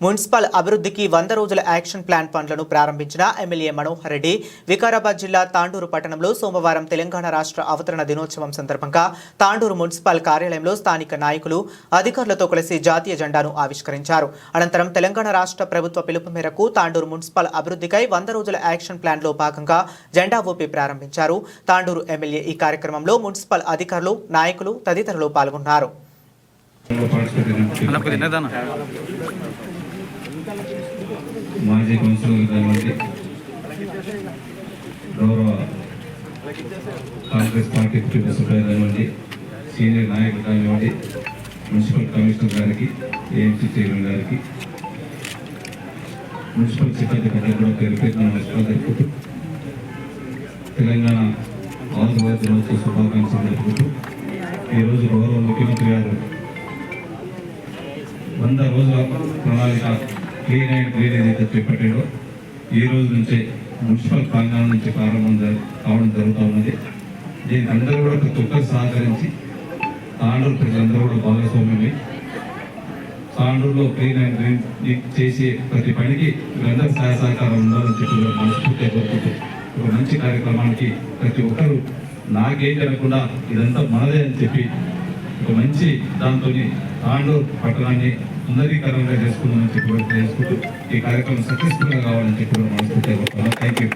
Municipal అభివృద్ధికి 100 రోజుల action plan ఫండ్లను ప్రారంభించిన ఎమ్మెల్యే మనోహర్ రెడ్డి వికారాబాద్ జిల్లా తాండూరు పట్టణంలో సోమవారం తెలంగాణ రాష్ట్ర అవతరణ దినోత్సవం సందర్భంగా తాండూరు మున్సిపల్ కార్యాలయంలో స్థానిక నాయకులు అధికారులతో కలిసి జాతీయ జెండాను ఆవిష్కరించారు. అనంతరం తెలంగాణ రాష్ట్ర ప్రభుత్వ పిలుపు మేరకు తాండూరు మున్సిపల్ అభివృద్ధికై 100 రోజుల యాక్షన్ ప్లాన్లో భాగంగా జెండా ఊపి ప్రారంభించారు. తాండూరు ఎమ్మెల్యే ఈ కార్యక్రమంలో మున్సిపల్ అధికారులు, నాయకులు తదితరులు పాల్గొన్నారు. మాజీ కౌన్సిలర్ కానివ్వండి, గౌరవ కాంగ్రెస్ పార్టీ ప్రిన్సిపల్ కానివ్వండి, సీనియర్ నాయకులు కానివ్వండి, మున్సిపల్ కమిషనర్ గారికి, ఏఎంసీ చైర్మన్ గారికి, మున్సిపల్ సిబ్బంది పట్ల కూడా పేరు పేరున నమస్కారాలు తెలుపుతూ తెలంగాణ ఆంధ్రప్రదేశ్ దినోత్సవ శుభాకాంక్షలు తెలుపుతూ ఈరోజు గౌరవ ముఖ్యమంత్రి గారు 100 రోజుల ప్రణాళిక క్లీన్ అండ్ గ్రీన్ ఏదైతే చేపట్టాడో ఈ రోజు నుంచే మున్సిపల్ ప్రాంగణం నుంచి ప్రారంభం కావడం జరుగుతూ ఉన్నది. దీనికి అందరూ కూడా ప్రతి ఒక్కరు సహకరించి తాండూరు ప్రజలందరూ కూడా భాగస్వామ్యమై తాండూరులో క్లీన్ అండ్ గ్రీన్ చేసే ప్రతి పనికి వీళ్ళందరూ సహాయ సహకారం ఉండాలని చెప్పి కూడా మనస్ఫూర్తిగా కోరుకుంటూ ఒక మంచి కార్యక్రమానికి ప్రతి ఒక్కరు నాకేం జరగకుండా ఇదంతా మనదే అని చెప్పి ఒక మంచి దాంతో తాండూరు పట్టణాన్ని సుందరీకరణగా చేసుకుందామని చెప్పి చేసుకుంటూ ఈ కార్యక్రమం సక్సెస్ఫుల్గా కావాలని చెప్పి మనస్ఫూర్తిగా కోరుతున్నాను. Thank you.